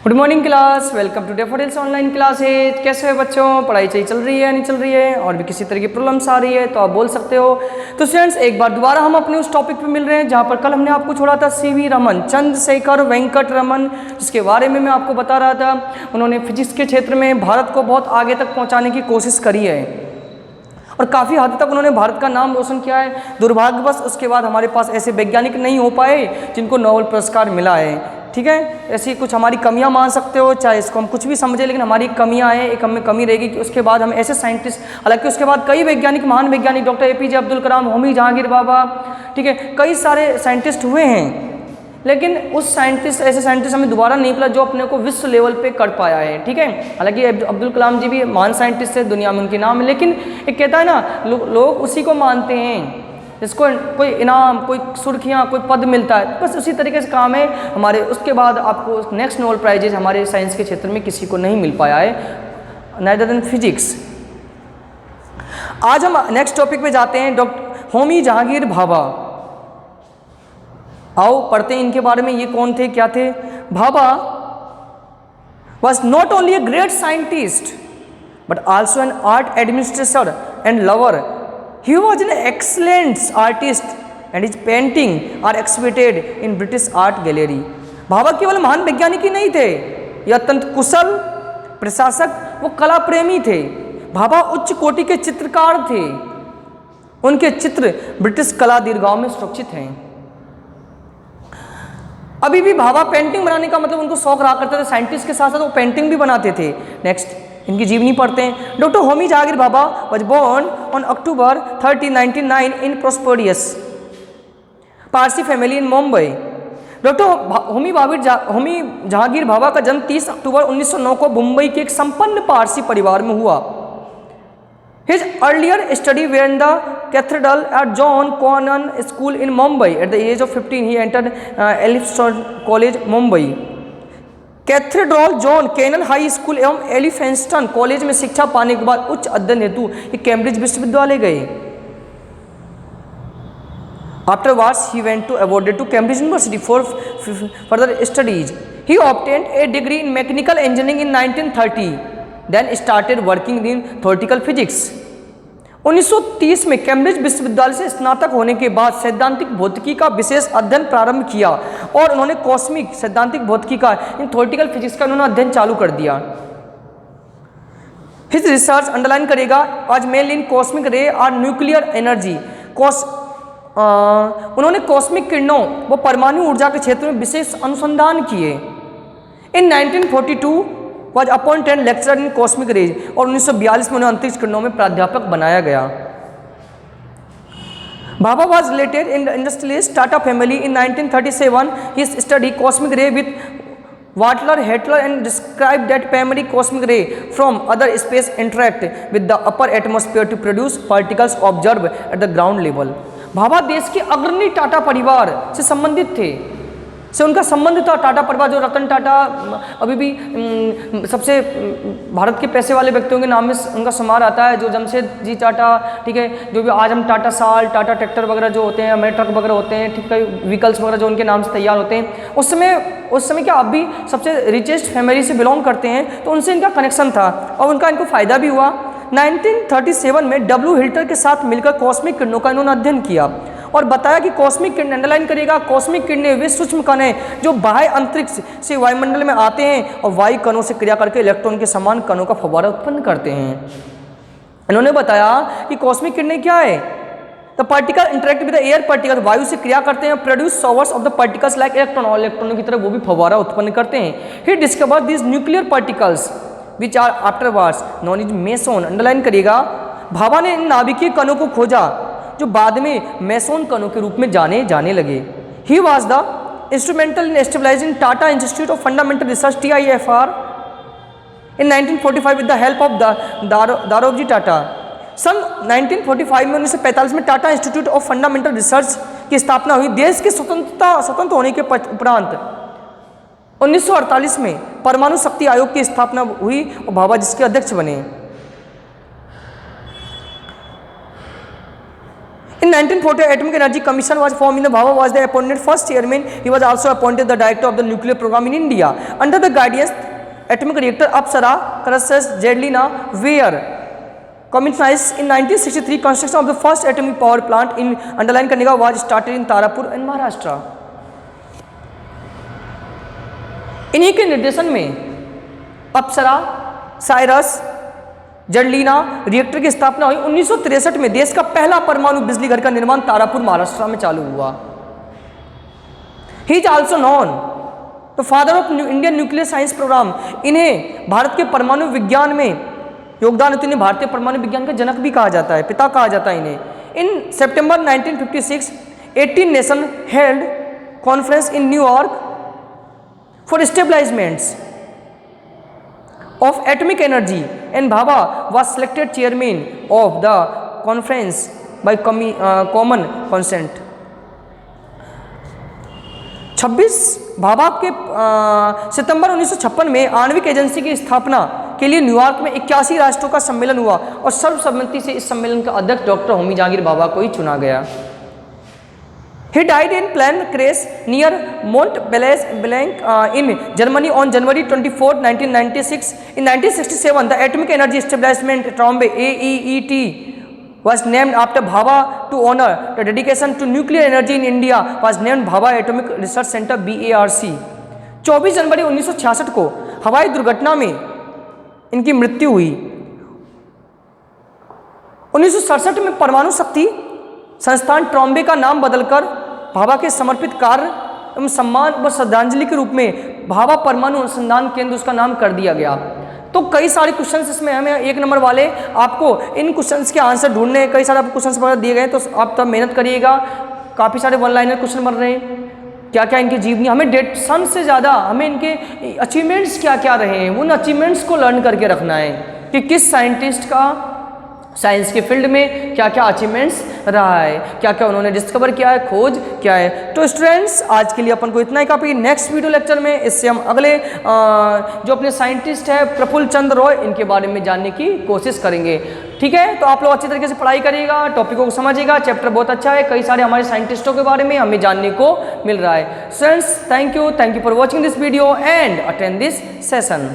Good morning class, welcome to Daffodils online classes. कैसे हो बच्चों? पढ़ाई सही चल रही है, नहीं चल रही है, और भी किसी तरह की प्रॉब्लम्स आ रही है तो आप बोल सकते हो। तो स्टूडेंट्स, एक बार दोबारा हम अपने उस टॉपिक पे मिल रहे हैं जहाँ पर कल हमने आपको छोड़ा था सीवी रमन, चंद्रशेखर वेंकट रमन, जिसके बारे में मैं आपको बता रहा था। उन्होंने फिजिक्स के क्षेत्र में भारत को बहुत आगे तक पहुँचाने की कोशिश करी है और काफ़ी हद तक उन्होंने भारत का नाम रोशन किया है। दुर्भाग्यवश उसके बाद हमारे पास ऐसे वैज्ञानिक नहीं हो पाए जिनको नोबेल पुरस्कार मिला है। ठीक है, ऐसी कुछ हमारी कमियां मान सकते हो, चाहे इसको हम कुछ भी समझे, लेकिन हमारी कमियां हैं। एक हमें कमी रहेगी कि उसके बाद हम ऐसे साइंटिस्ट, हालांकि उसके बाद कई वैज्ञानिक, महान वैज्ञानिक, डॉक्टर एपीजे अब्दुल कलाम, होमी जहांगीर बाबा, ठीक है, कई सारे साइंटिस्ट हुए हैं, लेकिन उस साइंटिस्ट, ऐसे साइंटिस्ट हमें दोबारा नहीं मिला जो अपने को विश्व लेवल पे कर पाया है। ठीक है, हालांकि अब्दुल कलाम जी भी महान साइंटिस्ट है, दुनिया में उनके नाम है, लेकिन एक कहता है ना, लोग उसी को मानते हैं जिसको कोई इनाम, कोई सुर्खियाँ, कोई पद मिलता है, बस उसी तरीके से काम है हमारे। उसके बाद आपको नेक्स्ट नोबेल प्राइजेज हमारे साइंस के क्षेत्र में किसी को नहीं मिल पाया है, नाइदर देन फिजिक्स। आज हम नेक्स्ट टॉपिक पे जाते हैं, डॉक्टर होमी जहांगीर भाभा। आओ पढ़ते हैं इनके बारे में, ये कौन थे, क्या थे। Bhabha was not only a great scientist but also an art administrator and lover. He was an excellent artist and his painting are exhibited in British Art Gallery. Bhabha केवल महान वैज्ञानिक ही नहीं थे, यह अत्यंत कुशल प्रशासक, वो कला प्रेमी थे। भाभा उच्च कोटि के चित्रकार थे, उनके चित्र ब्रिटिश कला दीर्घाओं में सुरक्षित हैं। अभी भी भाभा पेंटिंग बनाने का मतलब उनको शौक रहा करते थे, साइंटिस्ट के साथ साथ वो पेंटिंग भी बनाते थे। नेक्स्ट इनकी जीवनी पढ़ते हैं। Doctor Homi Jehangir Bhabha was born on October 30, 1909 in prosperous Parsi family in Mumbai. Doctor Homi Jehangir Bhabha का जन्म 30 अक्टूबर 1909 को मुंबई के एक संपन्न पारसी परिवार में हुआ। His earlier study were in the Cathedral at John Connon School in Mumbai. At the age of 15, he entered Elphinstone College, Mumbai. Cathedral John Connon High School एवं एलिफेंस्टन कॉलेज में शिक्षा पाने के बाद उच्च अध्ययन हेतु कैम्ब्रिज विश्वविद्यालय गए। Afterwards, he went to awarded to Cambridge University for further studies. He obtained a degree in mechanical engineering in 1930. Then started working in theoretical physics. 1930 में कैम्ब्रिज विश्वविद्यालय से स्नातक होने के बाद सैद्धांतिक भौतिकी का विशेष अध्ययन प्रारंभ किया और उन्होंने कॉस्मिक, सैद्धांतिक भौतिकी का, इन थ्योरेटिकल फिजिक्स का उन्होंने अध्ययन चालू कर दिया। हिज रिसर्च अंडरलाइन करेगा आज मेनली इन कॉस्मिक रे और न्यूक्लियर एनर्जी। उन्होंने कॉस्मिक किरणों व परमाणु ऊर्जा के क्षेत्र में विशेष अनुसंधान किए। इन 1942 was appointed lecturer in cosmic rays और 1942 में उन्हें अंतरिक्ष किरणों में प्राध्यापक बनाया गया। Bhabha was related in the industrialist Tata family in 1937. He studied cosmic ray with Walter Hettler and described that primary cosmic ray from other space interact with the upper atmosphere to produce particles observed at the ground level. Bhabha देश के अग्रणी टाटा परिवार से संबंधित थे, से उनका संबंध था। टाटा परिवार, जो रतन टाटा अभी भी सबसे भारत के पैसे वाले व्यक्तियों के नाम में उनका समारोह आता है, जो जमशेद जी टाटा, ठीक है, जो भी आज हम टाटा साल, टाटा ट्रैक्टर वगैरह जो होते हैं, हमारे ट्रक वगैरह होते हैं, ठीक है, व्हीकल्स वगैरह जो उनके नाम से तैयार होते हैं, उस समय क्या आप भी सबसे रिचेस्ट फैमिली से बिलोंग करते हैं, तो उनसे इनका कनेक्शन था और उनका इनको फ़ायदा भी हुआ। 1937 में डब्ल्यू हिल्टर के साथ मिलकर कॉस्मिक किरणों का इन्होंने अध्ययन किया और बताया कि कॉस्मिक किरण, अंडरलाइन करिएगा, कॉस्मिक किरणें वे सूक्ष्म कण हैं जो बाह्य अंतरिक्ष से वायुमंडल में आते हैं और वायु कणों से क्रिया करके इलेक्ट्रॉन के समान कणों का फव्वारा उत्पन्न करते हैं। इन्होंने बताया कि कॉस्मिक किरणें क्या है। The particle interact with the air particle, वायु से क्रिया करते हैं, produce showers of the particles like electron, और इलेक्ट्रॉनों की तरह वो भी फव्वारा उत्पन्न करते हैं। He discover this nuclear particles which are afterwards known is meson, underline करिएगा, भाभा ने इन नाभिकीय कणों को खोजा जो बाद में मेसोन कणों के रूप में जाने लगे। He was the instrumental in establishing Tata Institute of Fundamental Research TIFR in 1945 with the help of Dorabji Tata. सन 1945 में 1945 में Tata Institute of Fundamental Research की स्थापना हुई। देश की स्वतंत्र होने के उपरांत 1948 में परमाणु शक्ति आयोग की स्थापना हुई और भाभा जिसके अध्यक्ष बने। In 1940, Atomic Energy Commission was formed. In the Bhabha was the appointed first chairman. He was also appointed the director of the nuclear program in India. Under the guidance, atomic reactor Apsara, Krasas, Jadelina were commissioned in 1963. Construction of the first atomic power plant in underline करने का was started in Tarapur in Maharashtra. इन्हीं के निर्देशन में अप्सरा, Cyrus, जडलीना reactor की स्थापना हुई। 1963 में देश का पहला परमाणु बिजली घर का निर्माण तारापुर महाराष्ट्र में चालू हुआ। He is also known the father of Indian nuclear science program. इन्हें भारत के परमाणु विज्ञान में योगदान होते, इन्हें भारतीय परमाणु विज्ञान के जनक भी कहा जाता है, पिता कहा जाता है इन्हें। In September 1956 18 nation held conference in New York for establishments of atomic energy and Bhabha was selected chairman of the conference by common consent. 26 Bhabha के सितंबर 1956 में आणविक एजेंसी की स्थापना के लिए न्यूयॉर्क में 81 राष्ट्रों का सम्मेलन हुआ और सर्वसम्मति से इस सम्मेलन का अध्यक्ष डॉक्टर होमी जहांगीर भाभा को ही चुना गया। He died in plane crash near Mont-Blanc in Germany on January 24, 1996. In 1967, the Atomic Energy Establishment Trombe AEET was named after Bhabha to honor the dedication to nuclear energy in India. Was named Bhabha Atomic Research Center BARC. 24 जनवरी 1966 को हवाई दुर्घटना में इनकी मृत्यु हुई। 1967 में परमाणु शक्ति संस्थान ट्रॉम्बे का नाम बदलकर भाभा के समर्पित कार्य एवं सम्मान व श्रद्धांजलि के रूप में भाभा परमाणु अनुसंधान केंद्र उसका नाम कर दिया गया। तो कई सारे क्वेश्चंस इसमें हमें 1 नंबर वाले आपको इन क्वेश्चंस के आंसर ढूंढने, कई सारे आपको क्वेश्चंस वगैरह दिए गए, तो आप तब मेहनत करिएगा। काफ़ी सारे 1 लाइनर क्वेश्चन बन रहे हैं, क्या क्या इनकी जीवनी, हमें डेट सन से ज़्यादा हमें इनके अचीवमेंट्स क्या क्या रहे हैं उन अचीवमेंट्स को लर्न करके रखना है कि किस साइंटिस्ट का साइंस के फील्ड में क्या क्या अचीवमेंट्स रहा है, क्या क्या उन्होंने डिस्कवर किया है, खोज क्या है। तो स्टूडेंट्स आज के लिए अपन को इतना ही काफ़ी। नेक्स्ट वीडियो लेक्चर में इससे हम अगले जो अपने साइंटिस्ट है प्रफुल्ल चंद्र रॉय इनके बारे में जानने की कोशिश करेंगे। ठीक है, तो आप लोग अच्छी तरीके से पढ़ाई करिएगा, टॉपिकों को समझिएगा, चैप्टर बहुत अच्छा है, कई सारे हमारे साइंटिस्टों के बारे में हमें जानने को मिल रहा है। Students thank you for watching this video and attend this session.